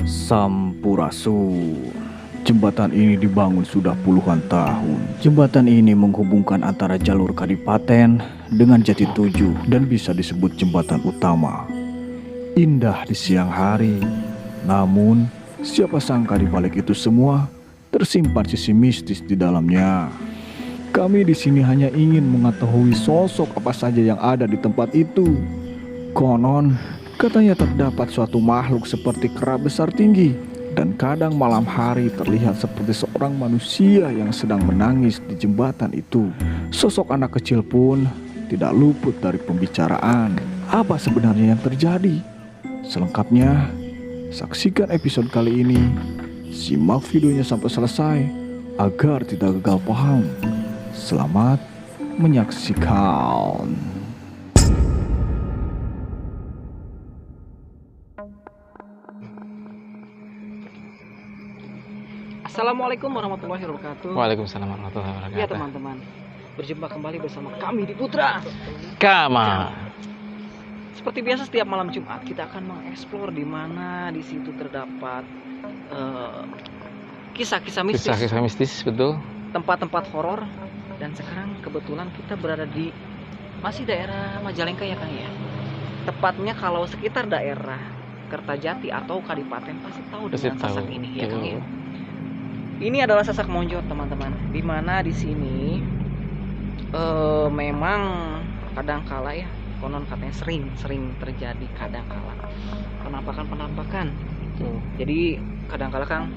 Sampurasun. Jembatan ini dibangun sudah puluhan tahun. Jembatan ini menghubungkan antara jalur Kadipaten dengan Jati Tujuh dan bisa disebut jembatan utama. Indah di siang hari, namun siapa sangka di balik itu semua tersimpan sisi mistis di dalamnya. Kami di sini hanya ingin mengetahui sosok apa saja yang ada di tempat itu. Konon, katanya terdapat suatu makhluk seperti kera besar tinggi, dan kadang malam hari terlihat seperti seorang manusia yang sedang menangis di jembatan itu. Sosok anak kecil pun tidak luput dari pembicaraan. Apa sebenarnya yang terjadi? Selengkapnya, saksikan episode kali ini. Simak videonya sampai selesai agar tidak gagal paham. Selamat menyaksikan. Assalamualaikum warahmatullahi wabarakatuh. Waalaikumsalam warahmatullahi wabarakatuh. Ya teman-teman, berjumpa kembali bersama kami di Putra Kama. Seperti biasa setiap malam Jumat kita akan mengeksplor di mana di situ terdapat kisah-kisah mistis, Kisah-kisah mistis, betul. tempat-tempat horor. Dan sekarang kebetulan kita berada di masih daerah Majalengka ya Kang ya. Tepatnya kalau sekitar daerah Kertajati atau Kadipaten pasti tahu dengan sasak ini ya Kang ya. Ini adalah sasak monjot teman-teman, di mana di sini memang kadangkala ya, konon katanya sering terjadi kadangkala penampakan. Jadi kadangkala Kang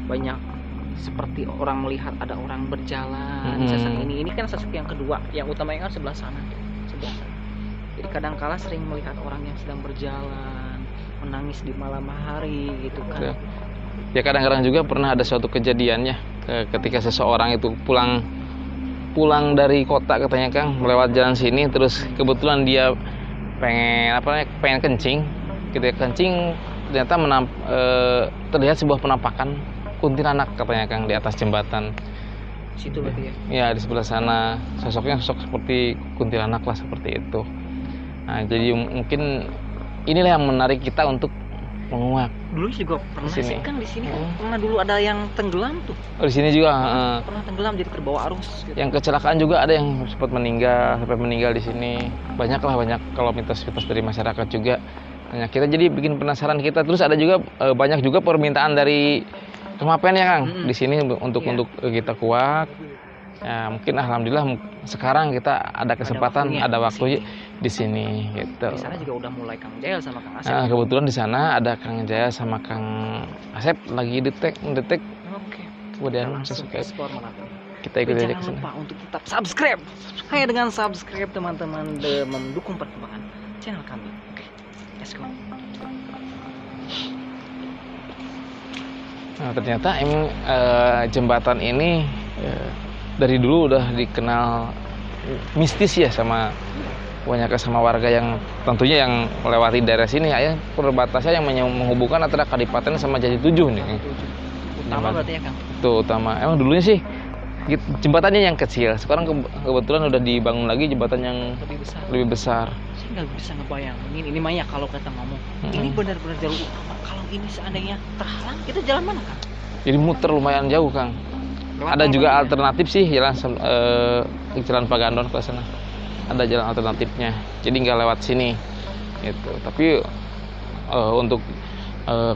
banyak seperti orang melihat ada orang berjalan di sasak ini. Ini kan sasak yang kedua, yang utamanya kan sebelah sana. Jadi kadangkala sering melihat orang yang sedang berjalan menangis di malam hari gitu kan. Ya kadang-kadang juga pernah ada suatu kejadiannya ketika seseorang itu pulang dari kota katanya Kang, melewat jalan sini, terus kebetulan dia pengen kencing. Ketika kencing ternyata terlihat sebuah penampakan kuntilanak katanya Kang di atas jembatan. Situ berarti ya. Ya di sebelah sana sosoknya sosok seperti kuntilanak lah, seperti itu. Nah jadi mungkin inilah yang menarik kita untuk menguak. Dulu juga pernah Sini. sih Kang di sini kan pernah dulu ada yang tenggelam tuh. Oh, di sini juga Pernah tenggelam jadi terbawa arus gitu. yang kecelakaan juga ada yang sempat sampai meninggal di sini. Banyak kalau mitos-mitos dari masyarakat juga. Nah, kita jadi bikin penasaran kita. Terus ada juga banyak juga permintaan dari Kemapen ya Kang di sini untuk kita kuak. Ya, mungkin alhamdulillah sekarang kita ada kesempatan, ada waktu di sini gitu. Di sana juga udah mulai Kang Jael sama Kang Asep. Nah, kebetulan di sana ada Kang Jaya sama Kang Asep lagi mendetek. Oke. Kemudian Langsung sesuai ekspor mana? kita ikut aja Jangan ke sana. lupa untuk tetap subscribe. Hanya dengan subscribe teman-teman mendukung perkembangan channel kami. Oke, let's go. Nah, ternyata emang jembatan ini dari dulu udah dikenal mistis ya sama warga yang tentunya yang melewati daerah sini ya, perbatasan yang menghubungkan antara Kadipaten sama Jati Tujuh nih. Utama berarti ya Kang? Itu utama. Emang dulunya sih jembatannya yang kecil, sekarang kebetulan udah dibangun lagi jembatan yang lebih besar. Saya nggak bisa ngebayangin ini mah ya kalau kata ngomong. Ini benar-benar jalur utama. Kalau ini seandainya terhalang, itu jalan mana Kang? Jadi muter lumayan jauh Kang. Ada juga alternatif sih jalan Pagandon ke sana. Ada jalan alternatifnya. Jadi nggak lewat sini. Gitu. Tapi untuk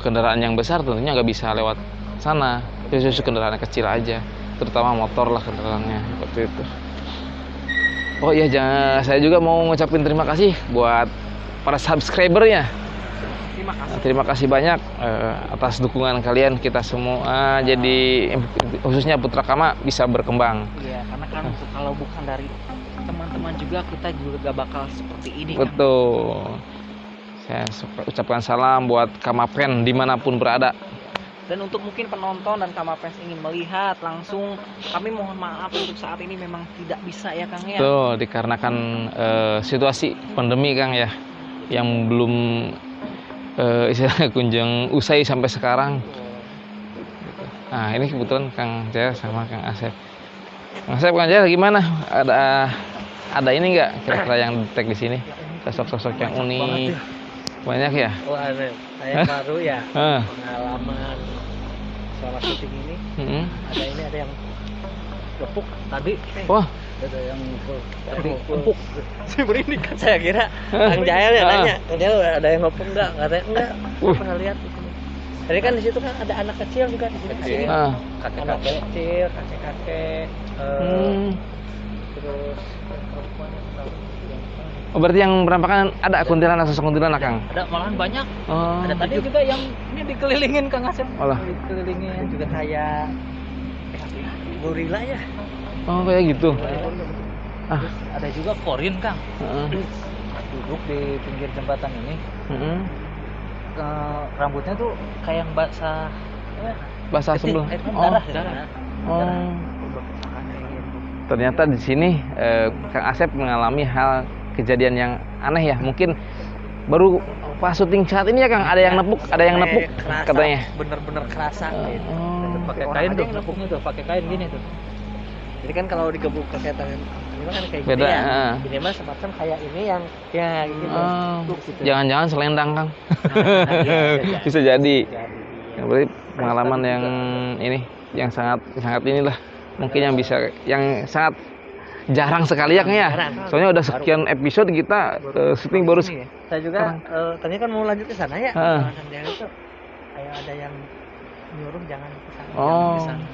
kendaraan yang besar tentunya nggak bisa lewat sana. Khusus kendaraan kecil aja. Terutama motor lah kendaraannya seperti itu. Oh iya, saya juga mau ngucapin terima kasih buat para subscribernya. Terima kasih banyak atas dukungan kalian, kita semua jadi khususnya Putra Kama bisa berkembang. Iya, karena kan kalau bukan dari teman-teman juga kita juga gak bakal seperti ini. Betul. Saya ucapkan salam buat Kamapen dimanapun berada. Dan untuk mungkin penonton dan Kamapes ingin melihat langsung, kami mohon maaf untuk saat ini memang tidak bisa ya Kang ya. Betul, dikarenakan situasi pandemi Kang ya, yang belum istilahnya kunjung usai sampai sekarang. Nah ini kebetulan Kang Jaya sama Kang Asep. Kang Jaya gimana? Ada ini nggak kira-kira yang detek di sini? Sosok-sosok yang unik. Banyak ya? Oh, saya baru ya Ah. pengalaman selama syuting ini. Mm-mm. Ada yang gepuk tadi. Wah, Ada yang tadi empuk. Saya merinding. Saya kira Kang Jael ya nanya, Kang Jael ada yang ngepuk enggak? Katanya enggak. Saya pernah lihat di sini. Tadi kan di situ kan ada anak kecil juga di sini. Ah. Anak kecil, kakek-kakek, terus perempuan yang tahu. Oh, berarti yang penampakan ada kuntilanak, sosok kuntilanak, Kang? Ada malahan banyak. Oh. Ada tadi juga yang ini dikelilingin Kang Asep. Alah. Dikelilingin juga kayak gorila ya. Oh, kayak gitu. Terus ada juga korin Kang. Heeh. Duduk di pinggir jembatan ini. Heeh. Rambutnya tuh kayak yang basah. Basah sebelah. Darah. Oh. Ternyata di sini Kang Asep mengalami hal kejadian yang aneh ya. Mungkin baru pas syuting saat ini ya Kang, ada yang nepuk, Kerasa, katanya. Bener-bener kerasa. Gitu. Oh. Pakai Orang kain ada tuh, yang nepuknya tuh, pakai kain gini tuh. Jadi kan kalau digebuk kesehatan ini mah kan kayak Beda, gini ya. heeh. Ini mah semacam kayak ini yang ya gitu. Oh. Gitu. Jangan-jangan selendang, Kang. Iya, Bisa jadi. Jadi, Ya, berarti pengalaman yang ini yang sangat inilah mungkin yang bisa yang sangat jarang sekali ya Kang ya. Soalnya udah sekian episode kita syuting baru Ini ya. Saya juga tadinya kan mau lanjut ke sana ya. Heeh. Kang Jael itu kayak ada yang nyuruh jangan ke sana, Oh. jangan ke sana.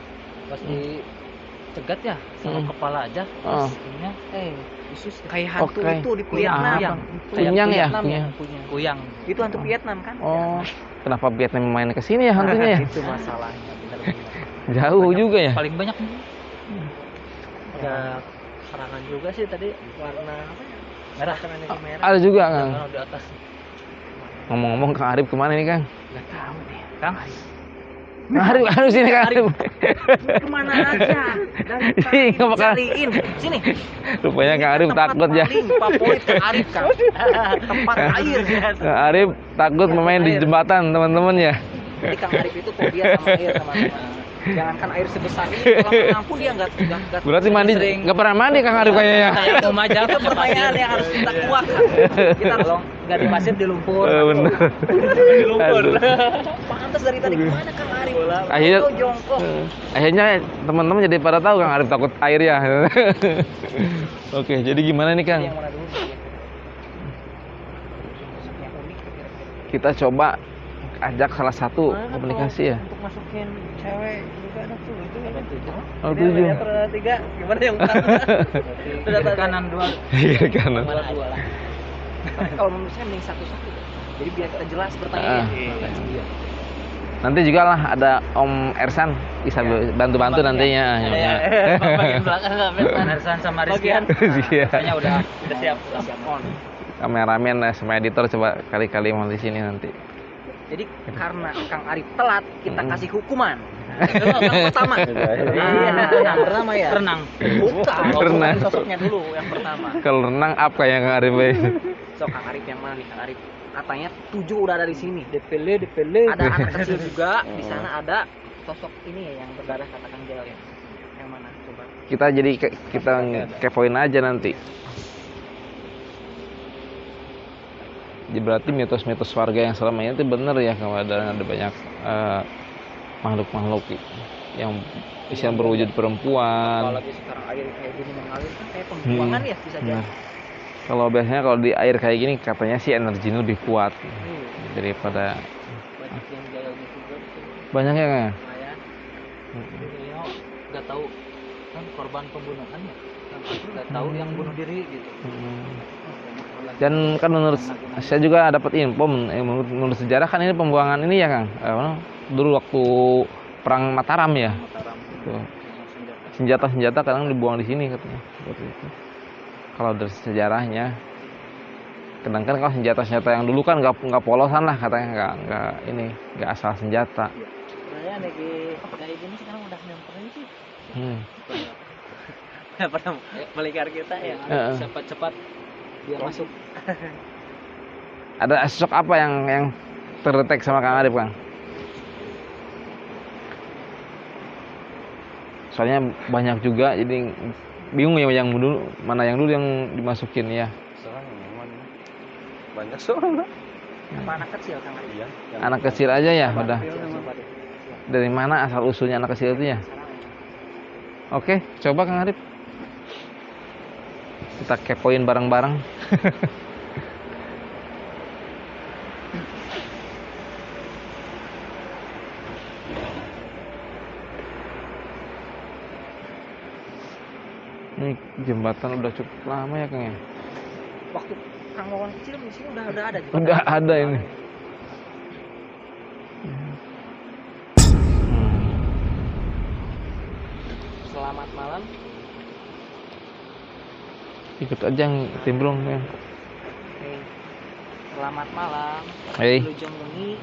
Pas dicegat ya sama Hmm. kepala aja. Oh. Terus ininya khusus Kayak hantu Oke. itu di Vietnam. kuyang. Kunyang ya? Vietnam Kunyang. Kuyang. Itu hantu Vietnam kan? Oh, kenapa Vietnam main ke sini ya hantunya ya? Itu masalahnya benar-benar. Jauh juga ya. Paling banyak ada serangan juga sih tadi warna apa ya? Merah kan ada di merah. Ada juga Kang. Kalau di atas. Ngomong-ngomong Kang Arif kemana nih Kang? Enggak tahu nih. Kang, Kang Arif harus sini Kang Arif. Kemana aja? Dari Ih, nggak bakal. cariin. Sini. Rupanya Kang Arif Tempat takut ya. paling favorit Kang Arif Kang. Tempat air. Kang Arif takut main di jembatan teman-teman ya. Jadi Kang Arif itu fobia sama air teman-teman. Jangankan air sebesar ini, kolam renang pun dia nggak. Berarti mandi nggak pernah mandi Kang Arif kayaknya ya. Kayak Lumajang Itu tuh pertanyaan yang harus kita kuatkan. Kita kalau nggak di pasir di lumpur. Bener. Di lumpur. Aduh. pantas dari tadi kemana Kang Arif? Akhirnya Foto jongkok. akhirnya teman-teman jadi pada tahu Kang Arif takut air ya. Oke, jadi gimana nih Kang? Yang mana dulu? Yang unik kira-kira. Kita coba ajak salah satu komunikasi ya. Untuk masukin cewek juga ada tuh itu ada tujuh. Oh, Jadi 7. meter ada 3. Gimana yang utama? Sudah kanan 2. Kiri kanan. Mana 2 lah. Tapi kalau menurut saya mending satu-satu. Jadi biar kita jelas Ah. bertanya. Iya. Nanti juga lah ada Om Ersan bisa bantu-bantu nantinya. Ya. Bagian belakang enggak Bersan Ersan sama Rizkian. Iya. Kayaknya udah siap. On. Kameramen sama editor coba kali-kali mau di sini nanti. Jadi karena Kang Arif telat, kita Mm. kasih hukuman. Yang pertama. Yang pertama ya. Renang. Bukan. Renang. Sosoknya dulu yang pertama. Kalau renang apa yang Kang Arif? So Kang Arif yang mana nih Kang Arif? Katanya 7 udah ada di sini. DPL. Ada anak kecil juga. Di sana ada sosok ini ya yang berdarah kata Kang Jael ya. Yang mana? Coba. Kita jadi kita kepoin aja nanti. Jadi berarti mitos-mitos warga yang selama ini itu benar ya kalau ada banyak makhluk-makhluk yang bisa berwujud perempuan. Apalagi sekarang air kayak gini mengalir kan kayak pembuangan ya bisa jadi. Benar. Kalau biasanya kalau di air kayak gini katanya sih energinya lebih kuat daripada Banyak yang jalannya juga tuh. banyak ya Kang? Saya beliau nggak tahu kan korban pembunuhan ya. Nggak tahu yang bunuh diri gitu. Dan kan menurut saya juga dapat info menurut sejarah kan ini pembuangan ini ya Kang. Dulu waktu perang Mataram ya. Tuh. Senjata-senjata kadang dibuang di sini katanya. Seperti itu. Kalau dari sejarahnya, kadang kan kalau senjata-senjata yang dulu kan nggak polosan lah katanya nggak asal senjata. Sebenarnya lagi kayak gini sekarang udah nyamperin sih. Pada melingkar kita ya. Cepat-cepat biar masuk. Ada sosok apa yang terdetek sama Kang Arif Kang? Soalnya banyak juga jadi bingung ya yang dulu mana yang dulu yang dimasukin ya. Soalnya memang banyak soalnya. Apa anak kecil Kang Arif? Iya. Anak kecil aja ya udah. Coba deh. Dari mana asal usulnya anak kecil itu ya? Oke, coba Kang Arif. Kita kepoin bareng-bareng. Ini jembatan udah cukup lama ya Kang ya? Waktu Kang Wawan kecil di sini udah ada juga. Udah ada ini. Selamat malam. Ikut aja yang timbrung ya. Oke. Selamat malam. Hei. Lujeng Wengi.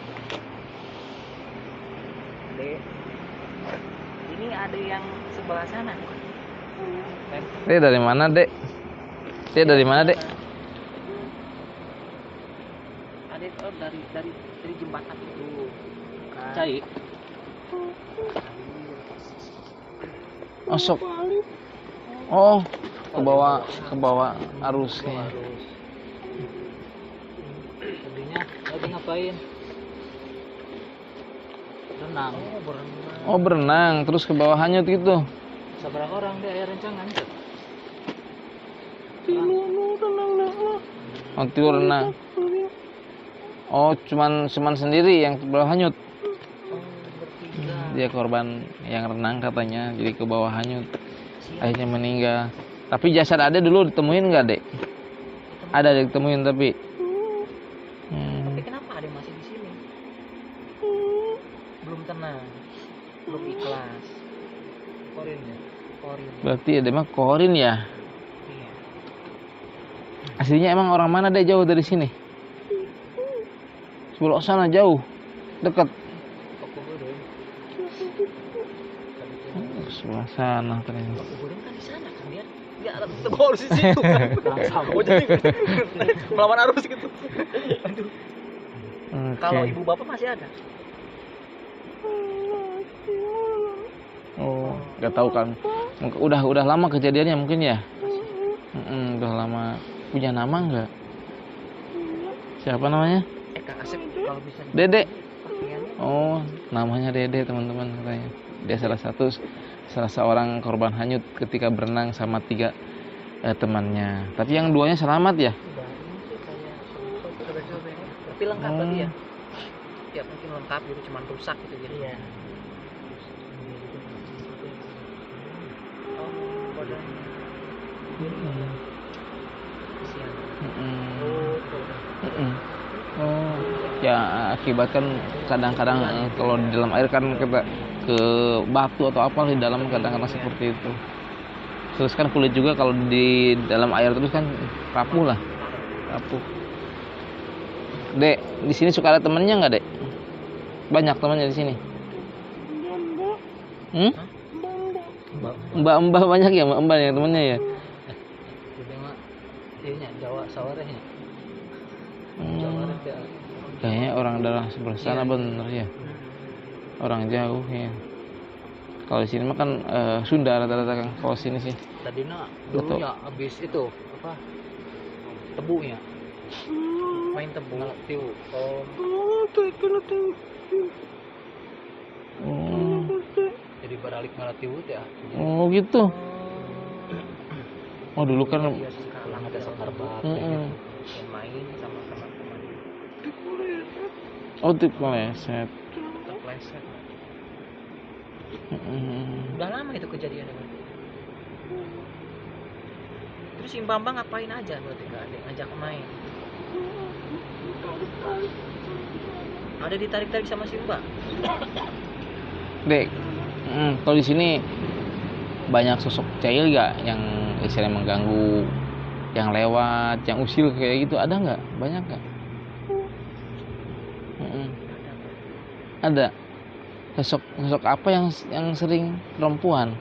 Dek. Ini ada yang sebelah sana. Dek dari mana Dek? Dek dari mana Dek? Ada dari jembatan itu. Kan. Cai. Masuk. Oh, ke bawah arusnya. Tadinya lagi ngapain? Renang. Oh, berenang terus ke bawah hanyut gitu. Seberapa orang di air rencangan? Oh, itu renang. Oh, cuman sendiri yang ke bawah hanyut. Dia korban yang renang katanya, jadi ke bawah hanyut. Akhirnya meninggal. Tapi jasad ada dulu ditemuin nggak Dek? Ada ditemuin tapi. Tapi kenapa ada masih di sini? Belum tenang, belum ikhlas. Korin ya, korin. Berarti ada mah Korin ya. Iya. Aslinya emang orang mana Dek, jauh dari sini? Sebelah sana jauh, dekat. Sebelah sana ternyata. Gudang kan di sana kan dia. Ya, gue harus di situ kan. Oh jadi melawan arus gitu. Aduh. Kalau Oke. ibu bapak masih ada. Oh, nggak tahu kan. Udah lama kejadiannya mungkin ya. Udah lama. Punya nama nggak? Siapa namanya? Kang Asep kalau bisa. Dede. Pakaiannya. Oh, namanya Dede teman-teman katanya. Dia salah seorang korban hanyut ketika berenang sama 3 temannya. Tapi yang 2-nya selamat ya? Udah ini sih kayak sobek-sobek. Tapi lengkap tadi ya. Ya mungkin lengkap gitu cuman rusak gitu jadi. Iya. Oh, badannya. Kasihan. Oh, ya akibat kan kadang-kadang kalau di dalam air kan kita ke batu atau apa di dalam kadang-kadang seperti itu. Terus kan kulit juga kalau di dalam air terus kan rapuh lah, rapuh. Dek, di sini suka ada temennya nggak Dek? Banyak temannya di sini. Mbak banyak ya, mbak yang temennya ya. Jadi mah ini Jawa sawarehnya. Kayaknya orang daerah sebelah sana bener ya. Orang jauh ya. Kalau di sini mah kan Sunda rata-rata kan. Kalau sini sih. Tadinya Betul. dulunya habis itu apa? Tebunya. Main tebu. Tiu. Oh, Jadi beralik Malatiu ya. oh gitu. Oh dulu kan. Iya sekarang Ada sekar bak. Mm-mm. main sama teman-teman. Oh dipleset. Terpleset. Mm-mm. Udah lama itu kejadiannya. Terus si Bambang ngapain aja berarti gak ada ngajak main? Ada ditarik-tarik sama si Mbak? Dek, kalau di sini banyak sosok cair gak yang istilahnya mengganggu, yang lewat, yang usil kayak gitu, ada nggak? Banyak nggak? Ada. Sosok apa yang sering perempuan?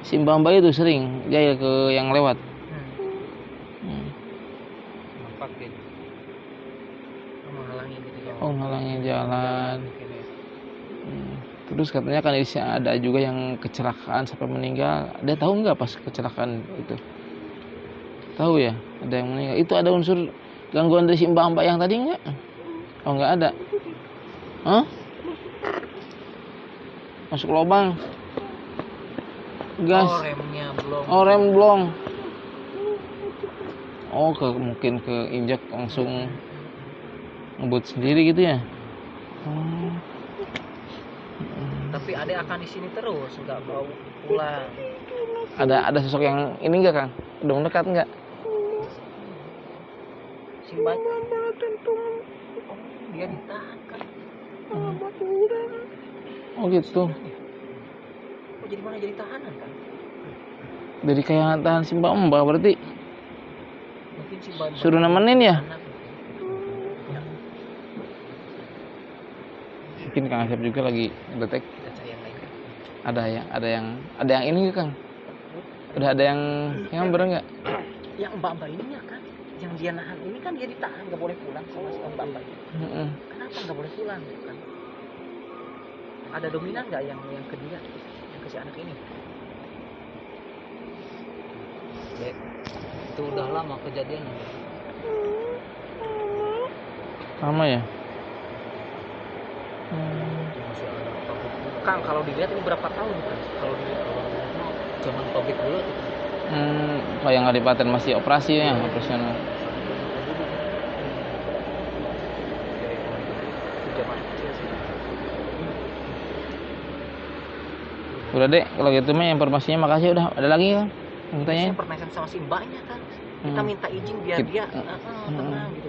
Si Mbak itu sering jahil ke yang lewat. Nampak gitu. Menghalangi gitu ya. Oh, ngalangin jalan. Terus katanya kan di sini ada juga yang kecelakaan sampai meninggal. Dia tahu nggak pas kecelakaan itu? Tahu ya, ada yang meninggal. Itu ada unsur gangguan dari si mbak-mbak yang tadi nggak? Oh, nggak ada. Hah? Masuk lubang. Gas. Oh, remnya belum. Oh, rem belum. Oh, mungkin keinjak langsung ngebut sendiri gitu ya. Oh. Tapi adek akan di sini terus, nggak mau pulang. Ada sosok yang ini enggak, Kang? Udah mendekat enggak? Simba. Oh, dia ditahan kan. Oh gitu. Oh, jadi mana jadi tahanan kan? Dari kayak tahan Simba Mbak berarti. Mungkin Simba Suruh nemenin ya? anak. Mungkin Kang Asep juga lagi ngedetek. Kita cari yang lain kan. Ada yang ini Kang. Udah ada yang bener nggak? Yang mbak-mbak ininya kan, yang dia nahan ini kan dia ditahan, nggak boleh pulang sama si mbak-mbak ini. Kenapa nggak boleh pulang gitu kan? Ada dominan nggak yang ke dia, yang ke si anak ini? Dek, itu udah lama kejadiannya. Sama ya? Kang, kalau dilihat ini berapa tahun kan? Kalau dilihat zaman pabrik dulu tuh. Kalau yang Kadipaten masih operasi ya, operasional. Itu zaman kecil sih. Udah deh, kalau gitu mah informasinya makasih udah. Ada lagi kan? Yang Saya tanya? pernah sama si mbaknya kan. Kita minta izin biar dia tenang gitu.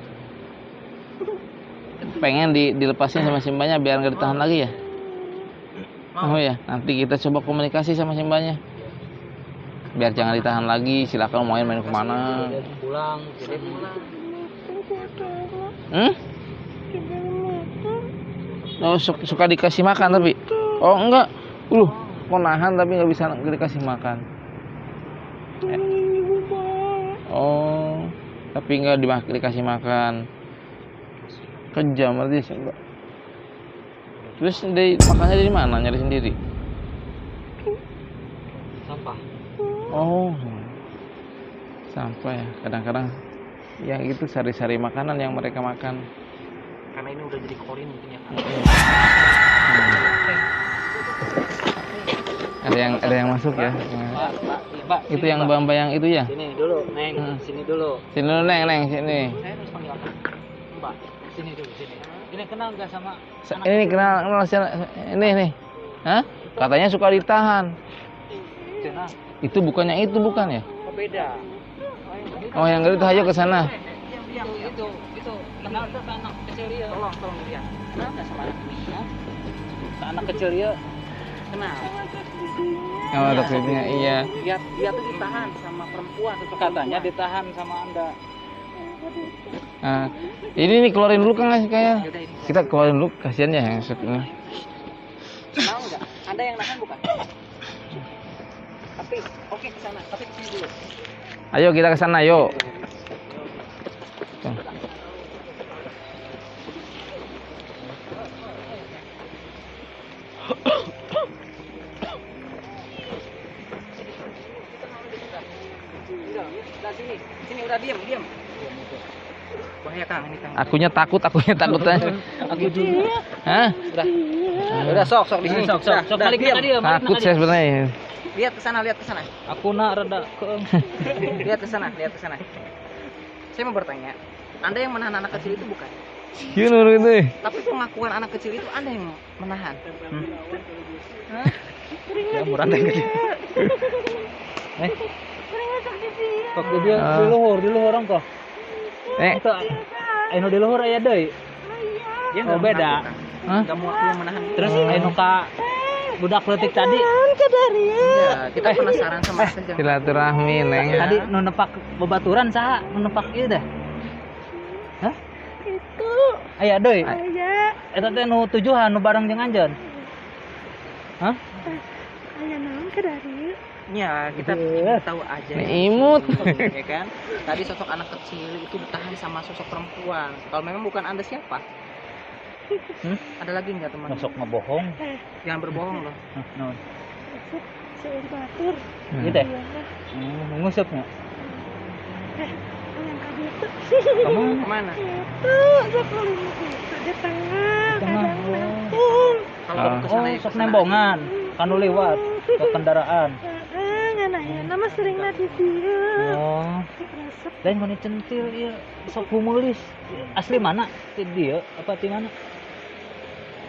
Pengen dilepasin sama Simbanya biar nggak ditahan lagi ya? Mau. Oh ya, nanti kita coba komunikasi sama Simbanya. Biar jangan ditahan lagi, silakan mau main kemana. Pulang, jadi pulang. Oh, suka dikasih makan tapi? Oh enggak, kok nahan tapi nggak bisa dikasih makan. Oh, tapi nggak dikasih makan. Kejam berarti sih, Mbak. Terus makannya dari mana? Nyari sendiri? Sampah. Oh, sampah ya. Kadang-kadang ya itu sari-sari makanan yang mereka makan. Karena ini udah jadi korin mungkin ya kan. Ada yang masuk ya. Mbak, Itu yang mbak yang itu ya. sini dulu, Neng. Sini dulu. Sini dulu, Neng, sini. Saya harus panggil apa? Mbak, sini dulu, sini. Ini kenal nggak sama Ini kenal ini nih. Hah? Katanya suka ditahan. Cina? Itu bukannya itu bukan ya? Oh, beda. Oh, yang itu ayo ke sana. Diam, itu kenal tuh ke anak kecil dia. Tolong lihat. Kenal nggak sama anak ini? Ke anak kecil dia. Kenal. Oh, maksudnya iya. Dia tuh ditahan sama perempuan. Katanya ditahan sama Anda. Nah, ini nih keluarin dulu Kang kayak. Yaudah, ini. Kita keluarin dulu kasihan ya yang ini. Kenal nggak? Anda yang nahan bukan? Tapi oke ke sana, tapi ke sini dulu. Ayo kita ke sana, yuk. Udah sini udah diam. Bahaya Kang ini Kang. Akunya takut aja. Aku juga. Hah? Udah sok di sini. Sok balik ke dia. Takut saya sebenarnya. Lihat ke sana. Aku nak rada keeng. Lihat ke sana. Saya mau bertanya, Anda yang menahan anak kecil itu bukan? Iya menurut itu. Tapi pengakuan anak kecil itu Anda yang menahan. Ya murah teh kecil. Kok dia di luhur orang kok. Itu anu di luhur aya deui. Dia enggak beda. Hah? Kamu yang menahan. Terus anu ka budak leutik tadi Ya, kita penasaran sama saja. Silaturahmi neng. tadi nu nepak babaturan saha nu nepak ieu dah. Hah? Itu Aya deui. aya Eta teh nu tujuan nu bareng jeung anjeun. Hah? aya naon ke dari Ya, kita tahu aja. Nih, imut. Ya kan? Tadi sosok anak kecil itu ditahan sama sosok perempuan. Kalau memang bukan Anda siapa? Ada lagi nggak teman? Masuk ngebohong. Jangan berbohong loh. Naon? masuk seueur batur Ieu teh. iya mah Ngusupnya. yang tadi itu. Kemana? Itu sekolah itu di tengah, Tengah, kadang oh. melengkung. Kalau ke sana ya sok kesana. nembongan kanu lewat ke kendaraan. Ngana ya, nama sering di dia. Oh, Resep. lain mun centil ieu sok humulis. Asli mana? Ti dia apa ti mana?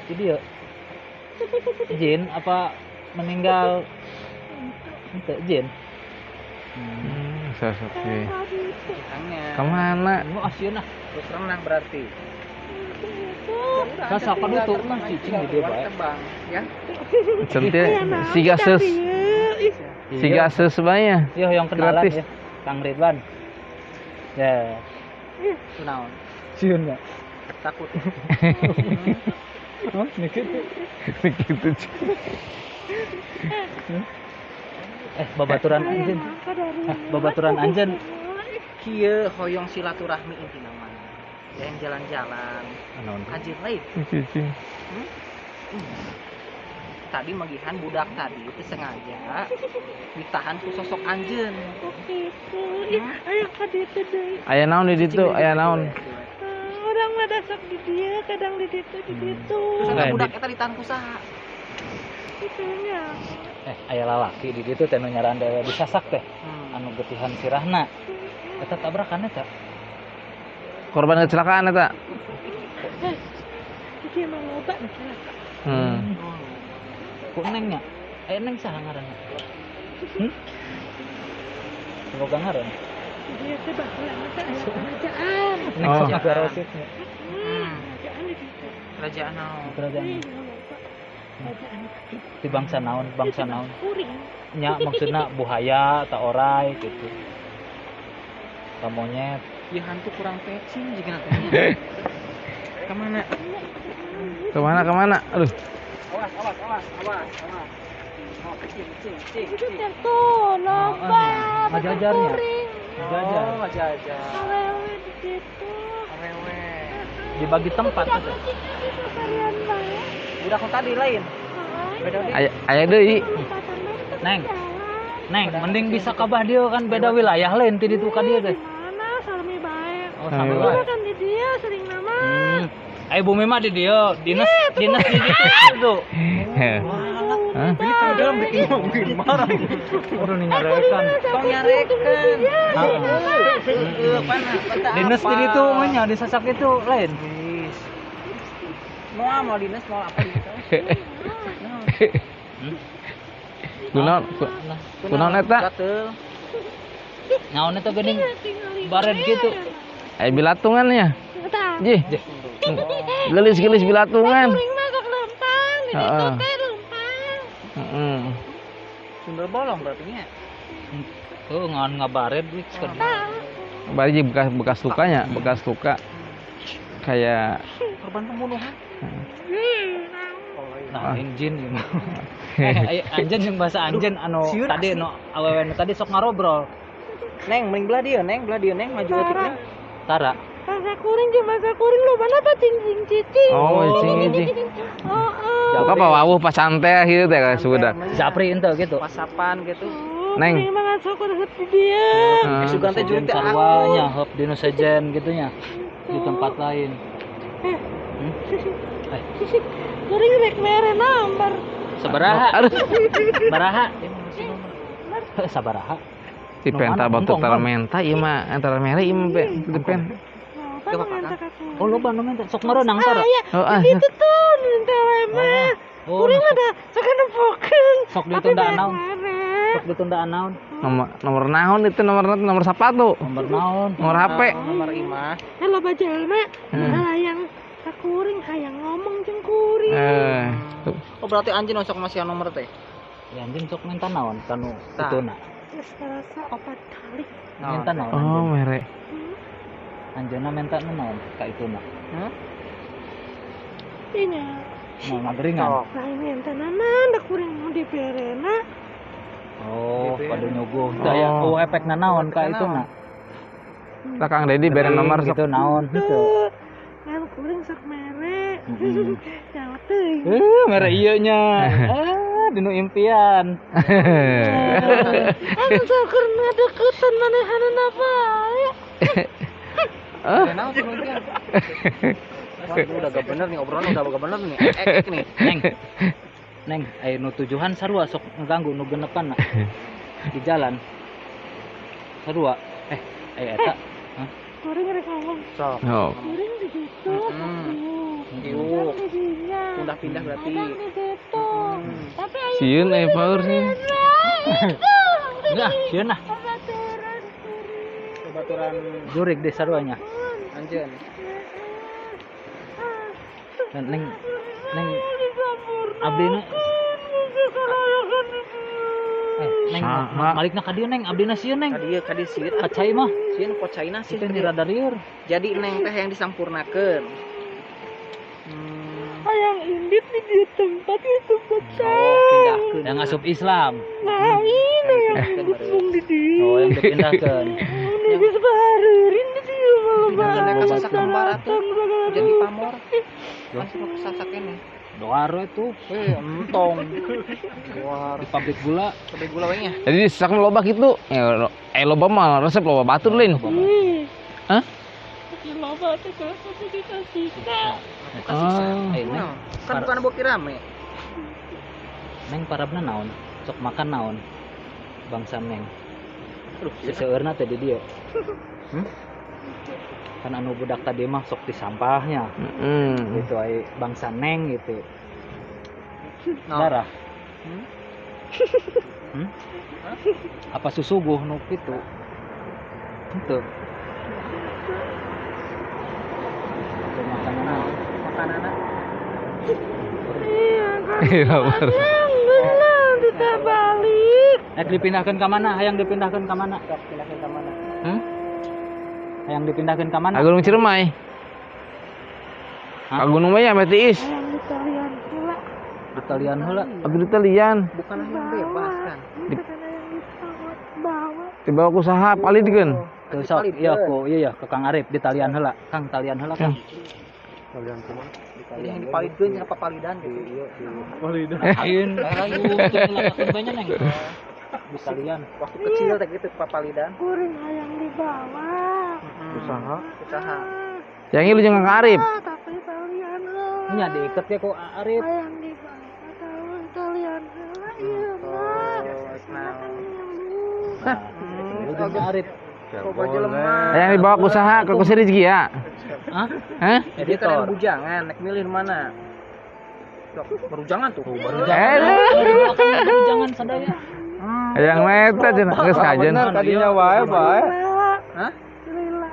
Ti dia. Jin apa meninggal? Ente Jin. Sosok sih. Tadi itu. Kitanya. Kemana? Mau asieun ah. Terus renang berarti. Itu. Kasa kan itu mah cicing di dia bae. Terbang, ya. Centil Ayah naon siga dari ses. ieu. Ih, Siga ses banyak. Iya yang kenalan Gratis. ya. Kang Ridwan. Ya, Itu naon? sieun ya. Takut. Oh, sedikit. Gitu. Babaturan ayah anjeun. mangka dari Babaturan anjeun. Kieu hoyong silaturahmi intina mah. Yang jalan-jalan. Naon? Anjir lain. Cicing. Tadi magihan budak tadi itu sengaja ditahan ku sosok anjeun. Oke, ih, ayah tadi itu deh. Aya naon di ditu? Aya naon? Orang mah dasar di dia, kadang di ditu, di ditu. Terus Lain ada budak eta ditahan ku saha? Itunya. Aya lalaki di ditu teh nu nyaran dewe disasak teh. Hmm. Anu getihan sirahna. Eta tabrakan eta. Korban kecelakaan eta. Dia mau ngobat misalnya. Ku neng nya. Aya neng saha ngaranna? Semoga ngaran. Dia teh bakalan ada kerajaan. Neng Oh. sok negara ositnya. Kerajaan di situ. Kerajaan naon? Kerajaan Ih, jangan lupa. Kerajaan di bangsa naon, bangsa naon. kuring. Nya maksudna buhaya ta orai gitu. Ka monyet. Ya hantu kurang pecing jika nantinya. Kemana? Kemana? Aduh. Awas. Oh, kecing. Itu teh tuh, lomba. ngajajarnya. Kuring. Jajan. Oh, jajan. Awewe di situ. Awewe. Dibagi tempat Budak tuh. kecilnya itu kalian bae. Budak nu tadi lain. Beda deui. Aya deui. Neng. Neng, mending bisa kabah dia kan beda wilayah lain ti ditu ka dieu teh. Mana salmi bae. Oh, Salmi sampai bae. wae. Kan di dia sering nama. Ayo bumi mah di dia, dinas di ditu tuh. Hah? Ini tahu dalam bikin mobil marah. Udah nih nyarekan. Kau nyarekan. Heeh. Dinas di ditu mah nya disasak itu lain. Mau dinas mau apa di situ? Kunaon eta? Gatel. Naon eta geuning baret gitu. Aya bilatungannya. Entah. Jih. Gelis-gelis bilatungan. Kuring mah sok lempang, di situ Heeh. teh lempang. Heeh. Sundel bolong berarti nya. Tuh ngan ngabaret wis kan. Bari bekas lukanya, bekas luka. Kayak Korban pembunuhan. Nah, jin gitu. Anjen yang bahasa anjen anu Sieur tadi asli. no awewe nu tadi sok ngarobrol. Neng, mending belah dia, Neng maju atuh Neng. Tara. Bahasa kuring jeung bahasa kuring lo mana apa cing cicing. oh, cing. Oh. Buka apa wawuh pas santai gitu teh ka sudah. Japri ente gitu. Pasapan gitu. Neng. Kuring mah sok urut di dia. Sugan teh Sejen jual teh sarwanya heup dinu sejen gitu nya. Di tempat lain. Kuring rek mere nomor. Sabaraha? Aduh. Baraha? Sabaraha? Si penta batu Ngomong, taramenta ieu mah antara mere ieu mah depen. Apa mah Oh lo bandung ente sok merenang tara. Oh ah. Itu tuh nentele mah. Oh, Kuring mah da sok nempokeun. sok ditundaan naon? Sok ditundaan naon? Nomor naon itu nomor sepatu. Nomor naon? Nomor HP. Nomor imah. Halo bajelma. Hayang sakuring hayang ngomong jeung kuring. Oh berarti anjing sok masih nomor teh. Ya anjing sok minta naon kanu Tah. ituna. Geus terasa 4 kali. Minta naon? Oh, mere. Anjeunna minta naon ka ituna. Inya. Mau ngageringan. Lain ente nanan da kuring mau diberena. Oh, pada nyuguh. Daya efekna naon ka ituna. Lah Kang Dedi bere nomor sok. gitu naon gitu. Tuh. Kan kuring sok mere. Jawa teuing. Mere ieu nya. Dinu impian. Anu sakur ngadeukeutan manehanna bae. Kenapa pengertian? Wah, ini udah gak bener nih, obrolan udah gak bener nih. Nih. Neng, nu tujuan sarua sok ngeganggu nu genepan di jalan. Sarua. Eta. Kuring rek ngomong. Sok. Oh. Kuring di situ. Yuk. Pindah-pindah berarti. Di situ. Tapi ayo Sieun power sih. Enggak, sieun nah. Baturan Jurik deh saruanya. anjeun. Dan neng abdina neng Sama. malikna ka dieu neng abdina sieun neng. Kadi sieun Kacai mah. sieun kocaina sih. Itu di radar lieur. Jadi neng teh yang disampurnakeun. Hayang indit di dieu tempat itu Pindahkeun. Yang asup Islam. Nah, ini yang ngomong di dieu. Oh, yang dipindahkan. Ini geus bahareurin di dieu malah. Yang ka sasak kembar atuh. Jadi pamor. Masih sasak ini. Doar itu Entong. Wah, di pabrik gula. gede gula we nya. Jadi sesak loba gitu. Ya, loba mah resep loba batur lin. Hah? Loba teh kalau dikasih ka. Oh. Neng, Kan bukan boki rame. neng parabna naon? Sok makan naon? Bangsa neng. Seseueurna teh di dieu. Kan anu budak tadi mah sok di sampahnya. Gitu ai bangsa neng gitu. Darah. Apa susuguh nu kitu? Henteu. Itu makanan naon? Makanana. Iya, Iya, kan. baru. Benar kita balik. Dipindahkeun ka mana? Hayang dipindahkeun ka mana? Pindahin ke mana? Hayang dipindahkeun ka mana? Ka Gunung Ciremay. Hah? Ka Gunung Maya Metiis. Yang di talian pula. Di talian heula. Abdi ditalian. Bukan yang bebas kan. Ini katanya yang disawat bawa. Dibawa ku saha palidkeun. Teu sok iya ku iya ke Kang Arif di talian heula. Kang talian heula Kang. Ini yang dipalidkeun cenah papalidan gitu. Ayeun ayu teu banyak neng. Di talian. Waktu kecil teh gitu papalidan. Kuring hayang dibawa. Usaha. Yang ieu jeung Kang Arif. Tapi talian heula. Nya diiket ke ku Arif. Hayang dibawa tahun talian heula ieu mah. Lu jeung Arif. Coba jelema. Yang dibawa ku saha ke Kusir Rizki ya? Hah? Hah? Dia kan yang bujangan, naik milih mana? Berujangan tuh. Jangan sadaya. Yang meta cenah geus kajen. Kadinya wae bae. Hah? Lila.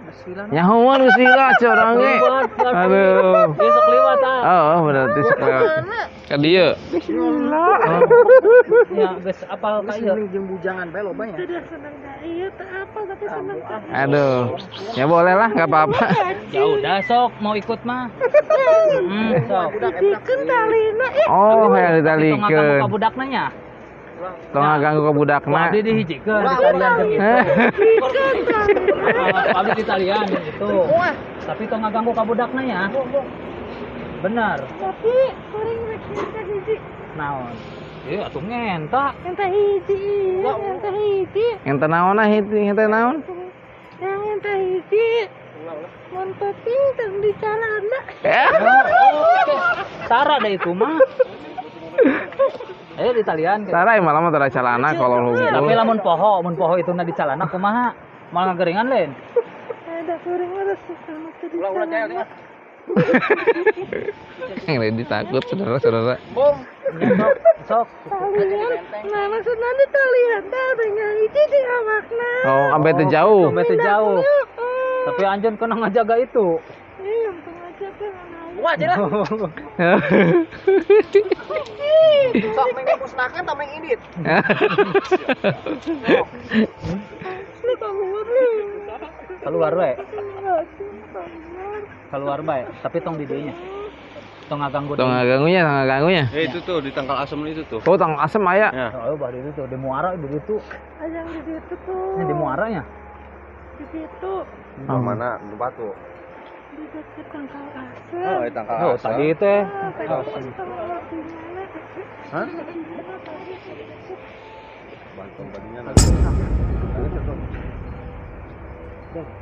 Bismillah. Nyahoan geus lila corang ge. Aduh. Besok lewat ah. Oh, berarti sekolah. Ka dieu. Ya geus apal ka ieu. Ini jeung bujangan bae loba nya. Tidak senang dah iya tak apa tapi senang tak. Aduh. Ya boleh lah, enggak apa-apa. Ya udah sok mau ikut mah. Sok. Bikin talina Oh, yang Tong ngaganggu ditalikeun. ka budakna nya. Tong ngaganggu ka budakna. Abdi dihijikeun di talian jeung itu. Abdi di talian jeung itu. Tapi tong ngaganggu ka budakna nya. Bener. tapi kuring rek minta hiji. Naon? Ieu atuh ngenta. Minta hiji. Minta hiji. Ente naon ente naon? Yang minta hiji. Mun penting tong di calana. Tara deh itu mah. Ayo di talian. Tarai malah mah tara calana kalau Tapi hungkul. lamun poho itu na di calana kumaha? Mal ngageringan lain. Ada kuring harus sama tadi. Ulah Yang ready takut saudara-saudara. Sok. Talian. Nah maksudnya di talian dah dengan hiji di awakna. Oh, sampai teu jauh. Sampai teu jauh. Tapi anjeun kena ngajaga itu. Iya, untung aja kan anak. Wah, aja lah. Sok musnahkan ta meng indit. Lu keluar lu. Keluar we. Keluar bae, tapi tong di dieu nya. Tong ngaganggu Tong ngaganggunya. Itu tuh di tangkal asem itu tuh. Oh, tong asem aya. Ya. Oh, bari itu di muara di situ. Ayang di situ tuh. Ini di muaranya. Di situ. Mana? Di batu. Di dekat tangkal asem. Oh, di tangkal Oh, asem. tadi teh. Hah? Bantu badinya nanti.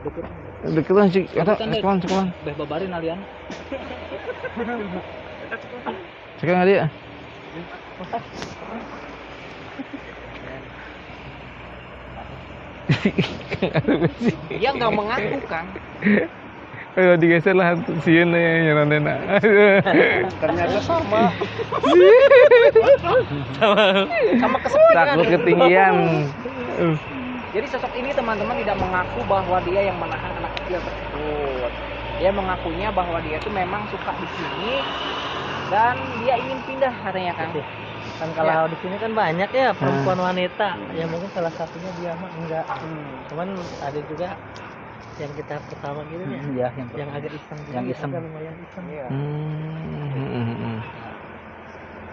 deket Deketan sih, eta sekolah. beh babarin alian. Sekarang dia. Dia nggak mengaku kan. Ayo digeser lah sieun ya nyanana. Ternyata sama. Sama kesepian. Takut ketinggian. Jadi sosok ini teman-teman tidak mengaku bahwa dia yang menahan anak kecil tersebut. Dia mengakunya bahwa dia itu memang suka di sini dan dia ingin pindah katanya kan. Kan kalau di sini kan banyak ya perempuan wanita, ya mungkin salah satunya dia mah enggak. Cuman ada juga yang kita pertama gitu ya, Iya, yang agak iseng, Yang gitu, iseng. agak lumayan iseng.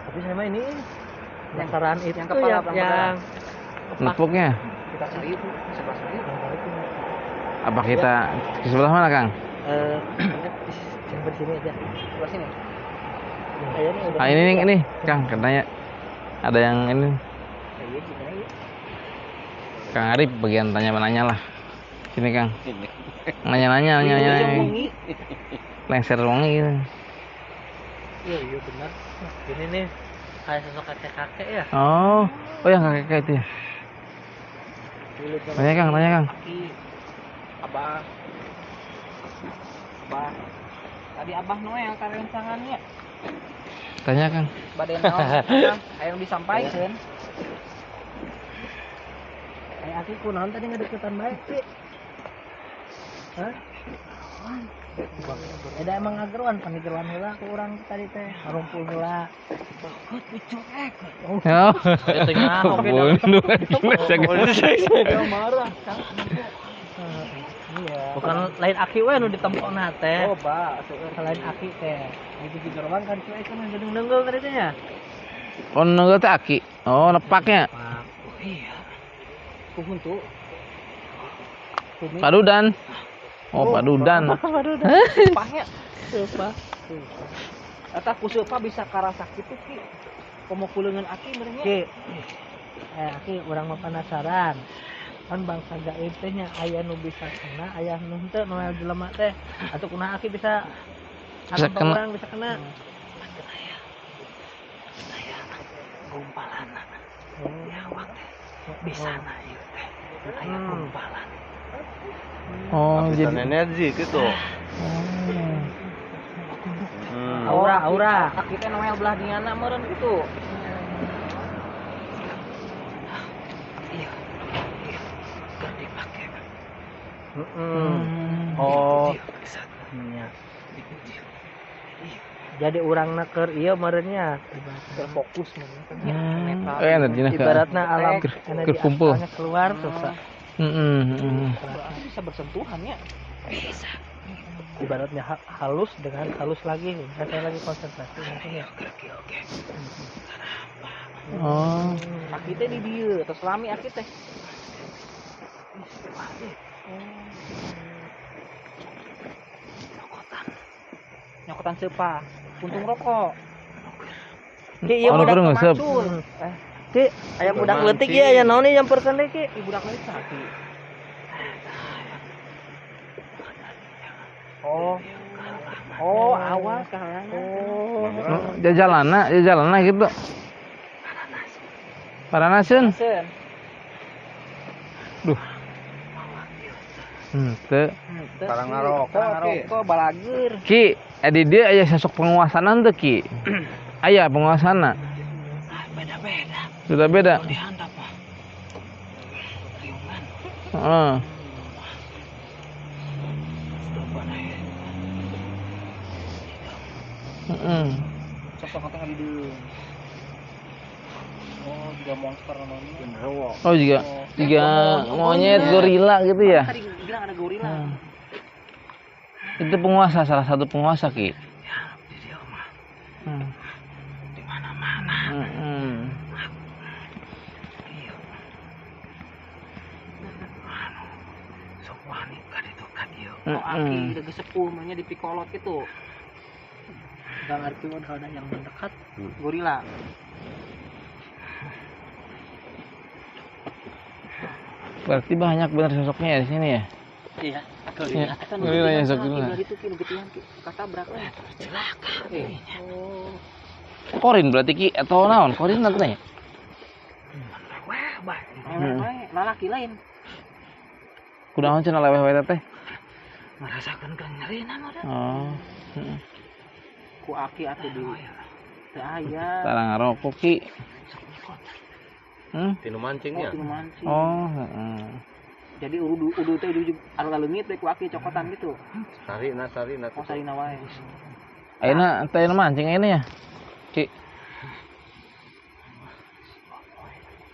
Tapi sama ini yang saran itu yang tuh kepala yang perempuan. Nepuknya. Kita cari itu sebelah sana itu. Apa kita ke sebelah mana, Kang? Yang bersini aja. Sebelah sini. Kayaknya udah. Ah ini Kang, katanya ada yang ini. Iya, kita ini. Kang Arif bagian tanya-nanya lah. Sini Kang. Nanya. Wangi. Lengser wangi gitu. Iya benar. Ini nih kayak sosok kakek-kakek ya. Oh yang kakek itu ya. Tanya Kang. Aki. Abah. Tadi Abah Noel karencangannya. Tanya Kang. Badan naon? Ayo disampaikan. Kayak aku kunaon tadi ngedeketan baik sih. Hah? Ada emang ageruan panigeruan heula ku urang tadi teh ngarumpul heula. Oh. Eta nyaho Bunuh. marah. Iya. Bukan lain aki we nu ditempona teh. Oh, Ba. Lain aki teh. Itu di gerbang kan cuy kan gedung-denggel tadi teh ya. Oh nunggu teh aki. Oh nepaknya. Oh iya. Kuhuntu. Padudan. Oh padudan. Sepahnya. Sepah. Eta ku seupah bisa karasa kitu ki. Komo kuleungeun aki benernya. Ki. Aki urang mah penasaran. Kan bangsa gaib teh nya aya nu bisa kena, aya nu henteu nu jelema teh. Atuh kunaha aki bisa Bisa kena. Orang bisa kena. Gumpalan. Ya waktu bisa na ieu teh. Aya gumpalan. Oh Bisa jadi. energi gitu. Aura. Aki teh Noel belah diana meureun kitu. Oh. Iya. Jadi urang keur ieu meureunnya Terfokus Energina ke. ibaratna alam Ker- energi kerkumpul. asalnya keluar tuh Sa. bisa bersentuhan ya. Ibaratnya halus dengan halus lagi. Saya lagi konsentrasi mungkin ya. Oh. Aki teh di dieu, terus lami aki teh. Nyokotan sepa, puntung rokok. Ki ieu Oh, budak nu ngeuseup. Macul. Ki aya budak leutik ieu aya naon ieu nyamperkeun deui Ki. Ibu dak leutik aki. Oh, awas kahalangan. Jajalana gitu. Paranaseun. Sen. Duh. Henteu. Sekarang ngarokok. Balager. Ki, di dia aya sosok penguasaan teu Ki. Aya penguasana. Beda-beda. Sudah beda. Dihandap mah. Heeh. Sosok teh di dieu. Oh, juga monster namanya. Oh juga monyet gorila gitu ya. Tadi bilang ada gorila. Itu penguasa, salah satu penguasa Ki. Di mana-mana. Sok wani ka ditu ka dieu. Oh, aki udah sepuh namanya di pikolot gitu. Bang arti mun ada yang mendekat. Gorila. Berarti banyak benar sosoknya ya di sini ya. Iya. Ya, ini nanya sok dulu. Itu ki begituan ki katabrak lah. Celaka. Oh. Korin berarti ki atau naon? Korin nanti. Wah, bah. Lalaki lain. Kunaon cenah leweh we teh? Merasakan nyeri nama dah. Oh. Ku aki atuh di teu aya. Tara ngarokok ki. Tinu mancingnya. Tinu mancing. Oh, heeh. Jadi udu teh ujug alus-alus teh ku aki cokotan gitu. Sarina. Oh sarina wae. Ayeuna teh mancing ini ya. Ki.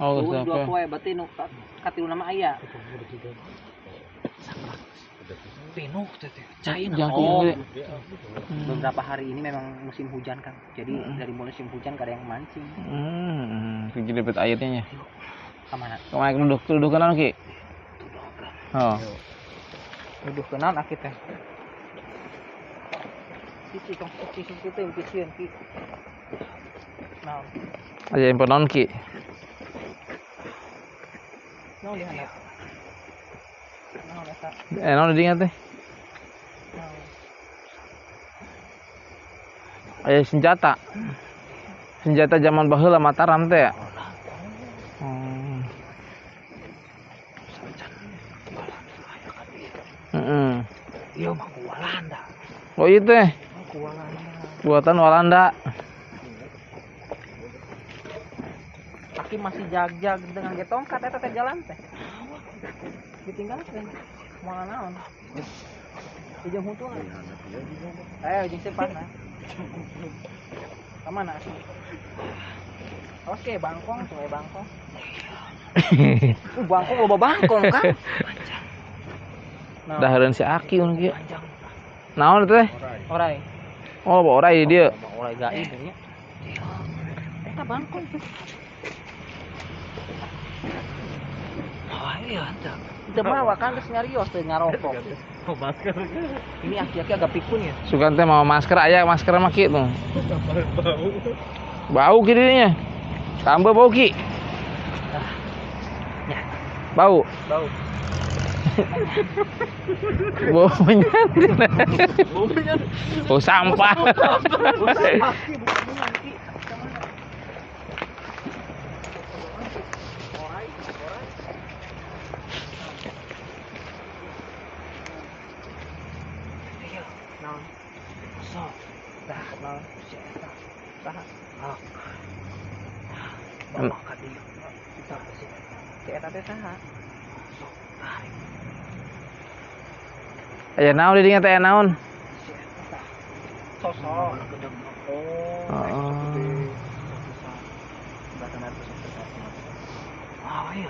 Oh, Dua siapa? poe berarti nu katilu nama aya. Penuh teh. Cain. Oh. Beberapa hari ini memang musim hujan kan. Jadi dari mulai musim hujan kada yang mancing. Kiki dapat airnya nya. Kamana? Kemana duduk kanan ki? Oh. Duduk kenan aki teh. Cici tong cici teh pisieun ki. Naon? Aja yang penon ki. Naon di handap? Naon eta? Naon diingat teh? Aya senjata. Senjata zaman baheula Mataram teh ya. Iya mah ku Walanda. Oh iya teh. Ku Walanda. Buatan Walanda. Aki masih jag-jag dengan getongkat eta teh jalan teh. Ditinggal teh. Moal naon? Ujung huntuan. Ujung sepan nah. Kamana sih? Oke, bangkong, sungai bangkong. Bangkong loba bangkong kan? Dah heureun si Aki mun kieu. Naon teh? Orai. Oh, orai dia. Orai gaib nya. Eta bangkong tuh. Oh iya anta. Itu mah kan geus nyarios teh ngarokok. Oh, masker. Ini aki-aki agak pikun ya. Sugan teh mau masker aya masker mah ki tuh. Bau ki dinya. Tambah bau ki. Bau. Bau. Bau menyantin. Bau sampah. Aya naon di dinya teh naon? Sosok. Oh iya.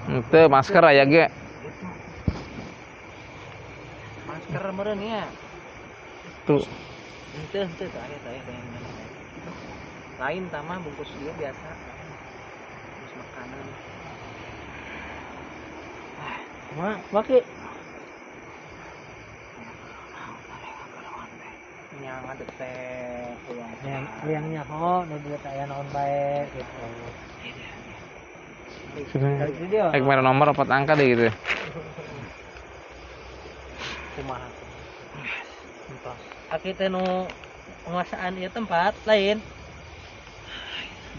Henteu masker aya ge. Masker meureun ya. Tuh. Henteu aya. Lain tamah bungkus dia biasa. Bungkus makanan. Kumaha? Make yang ada teh yang kok nu duit aya naon bae gitu. Kayak kemarin nomor 4 angka deh gitu. Kumaha? Entos. Aki teh nu penguasaan ieu tempat lain.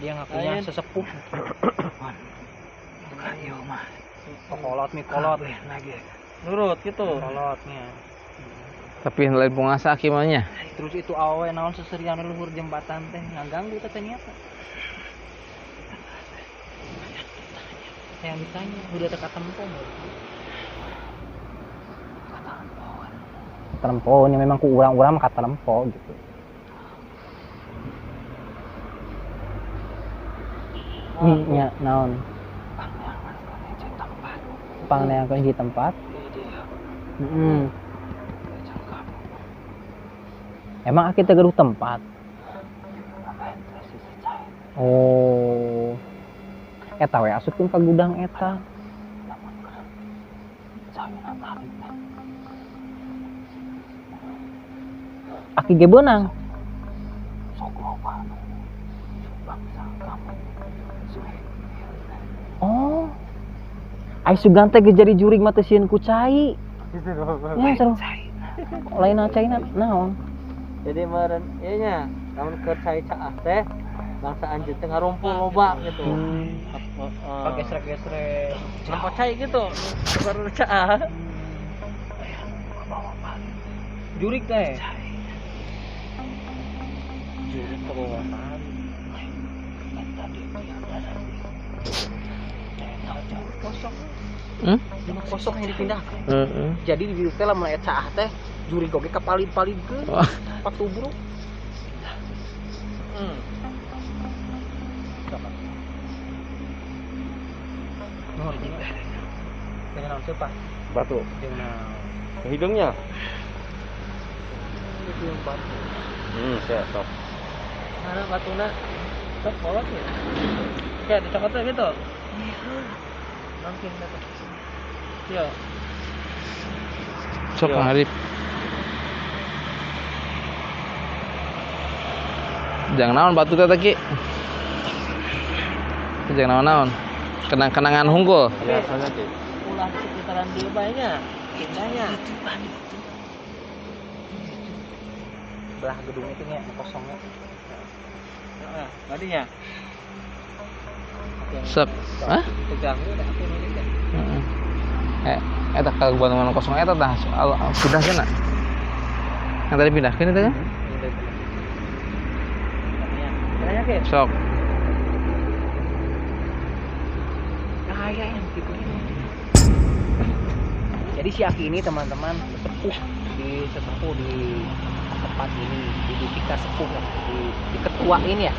Dia ngakunya sesepuh. Bukan ieu mah. Kolot lagi. Nurut gitu. Kolotnya. Tapi lain penguasa akibatnya. Terus itu awe naon seserian luhur jembatan teh ngaganggu teh ternyata. Yang ditanya udah teka tempo. Temponya memang ku urang-urang kata tempo gitu. Nya naon? Pangneangkeun di tempat. Emang kita geruh tempat. Oh. Eta we asupkeun ka gudang eta. Aki ge beunang. Oh. Ai sugante ge jadi jurig mah teh sieun ku cai. Ya sareng lain caina naon. Jadi meureun ieu nya lamun keur cai caah teh bangsa anjeun teh ngarumpul loba gitu. Gesrek-gesrek. Cenah cai gitu. Baru caah. Jurig teh. Jurig kebawahan. Kosong. Kosong yang dipindahkan. Jadi di dieu teh lamun aya caah teh juri goge kapalid-palidkeun. Patubruk. Nuhun jeung. Dengan naon teh Pak? Batu. Dengan Hidungnya. itu yang batu. Saya top. Mana batuna? Sok kolot ya. Ya dicokot teh gitu. Mungkin gitu. Yo. Sok Kang Arif. Jangan naon batu teh Ki. Jangan naon-naon. Kenang-kenangan hungkul. Biasanya Ki. Ulah di sekitaran dia banyak. Indahnya. Belah gedung itu nya kosongnya. Heeh, tadinya. Sep. Hah? Terganggu dah aku ini teh. Heeh. Eta kaguan kosong eta tah pindah cenah. Yang tadi pindahkeun itu kan? Tanya ke? Sok. Kaya yang gitu ini. Jadi si Aki ini teman-teman sesepuh di tempat ini di Tika sepuh ya, di ketua ini ya.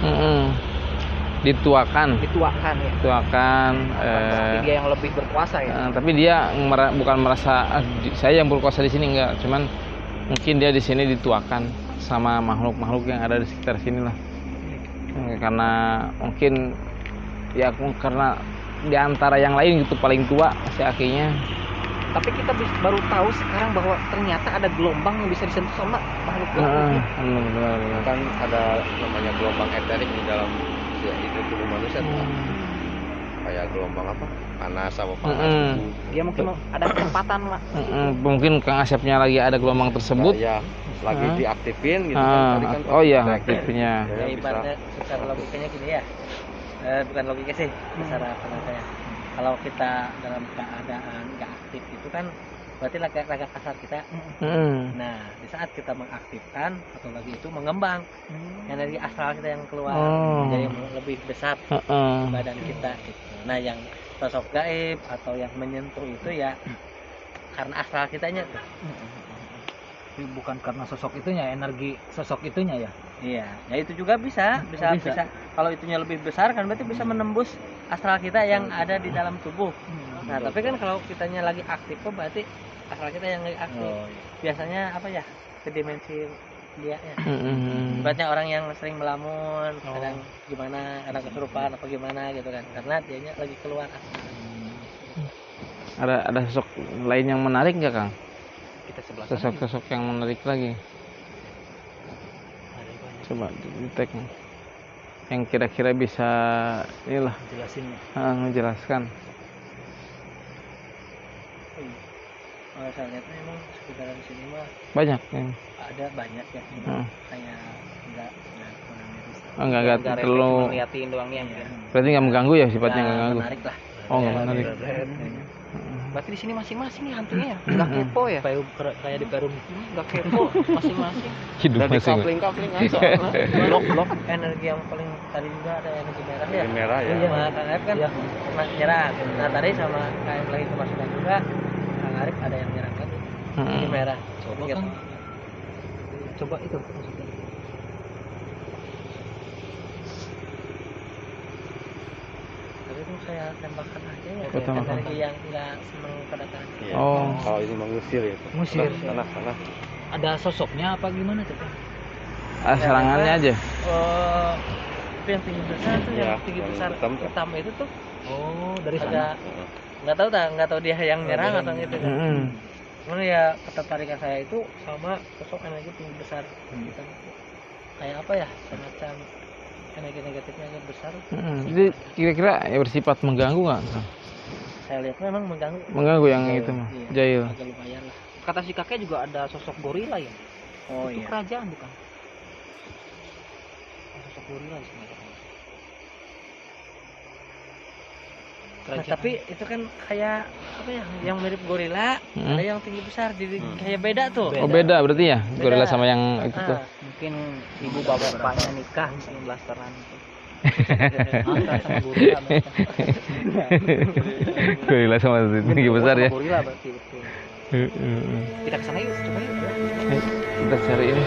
Dituakan Dituakan ya. Tapi dia yang lebih berkuasa ya. tapi dia bukan merasa saya yang berkuasa di sini enggak, cuman mungkin dia di sini dituakan sama makhluk-makhluk yang ada di sekitar sini lah. Karena mungkin ya karena di antara yang lain gitu paling tua si Akinya. Tapi kita baru tahu sekarang bahwa ternyata ada gelombang yang bisa disentuh sama makhluk Benar. Kan ada namanya gelombang eterik di dalam di tubuh manusia tuh. Kayak gelombang apa? Panas apa panas. Dia mungkin ada kesempatan lah. Mungkin Kang Asepnya lagi ada gelombang tersebut. Ya, lagi diaktifin gitu kan. Tadi kan Oh iya, diaktifin. aktifnya. Ya, ibaratnya secara logikanya gini ya. Bukan logika sih, secara pendapat saya. Kalau kita dalam keadaan nggak aktif itu kan berarti raga kasar kita. Nah, di saat kita mengaktifkan atau lagi itu mengembang, energi astral kita yang keluar menjadi lebih besar di badan kita. Gitu. Nah, yang sosok gaib atau yang menyentuh itu ya karena astral kitanya tuh. Tapi bukan karena sosok itunya, energi sosok itunya ya. Iya, ya itu juga bisa. Kalau itunya lebih besar kan berarti bisa menembus astral kita yang ada di dalam tubuh. Nah, tapi kan kalau kitanya lagi aktif kok berarti astral kita yang lagi aktif. Biasanya apa ya? Ke dimensi dia ya. Ibaratnya orang yang sering melamun, kadang gimana, kadang kesurupan apa gimana gitu kan. Karena dianya lagi keluar astral. Ada sosok lain yang menarik nggak Kang? Kita sebelah Sosok-sosok yang menarik lagi. Coba di tag yang kira-kira bisa inilah Jelasin. menjelaskan. Saya lihat memang sekitaran sini mah Banyak yang ada banyak ya. Kayak enggak terlalu ngeliatin doang ya. berarti nggak mengganggu ya sifatnya nggak mengganggu. Menarik lah. Oh nggak menarik. Berarti di sini masing-masing nih hantunya ya. Enggak kepo ya. Kayak di Perum. Enggak kepo masing-masing. Hidup Udah di masing. kapling soalnya. Blok energi yang paling tadi juga ada energi merah ya. Ini merah ya. Sama Kang Arif kan pernah nyerang. Nah tadi sama Kang Arif lagi kemasukan juga Kang Arif ada yang nyerang lagi. Energi merah. Coba Ingat. kan. Coba itu maksudnya. Tapi itu saya tembakkan aja ya. Oh, tembakkan. Energi yang enggak seneng kedatangan. Iya. Oh. Kalau ini mengusir ya. Ngusir. Sana. Ada sosoknya apa gimana tuh? Serangannya aja. Tapi yang tinggi besar tuh Ya, yang tinggi yang besar hitam. itu tuh Oh, dari agak sana. nggak tahu dia yang nyerang atau gitu kan. Mm-mm. Cuman ya ketertarikan saya itu sama sosok energi tinggi besar gitu. Kayak apa ya, semacam energi negatifnya agak besar. Jadi kira-kira ya bersifat mengganggu nggak? saya lihat memang mengganggu. Mengganggu yang itu mah. Iya, Jahil. agak lumayan lah. Kata si kakek juga ada sosok gorila ya. Oh Itu iya. kerajaan bukan? Sosok gorila sih mereka. Nah, tapi itu kan kayak apa ya, yang mirip gorila, ada yang tinggi besar, jadi kayak beda tuh. Oh beda berarti ya, gorila Beda. sama yang itu tuh. Mungkin ibu bapaknya nikah mungkin blasteran itu. Angkat sama gorila mereka. Gorila sama tinggi besar ya. Gorila berarti betul. Kita kesana yuk, coba yuk. Kita cari ini.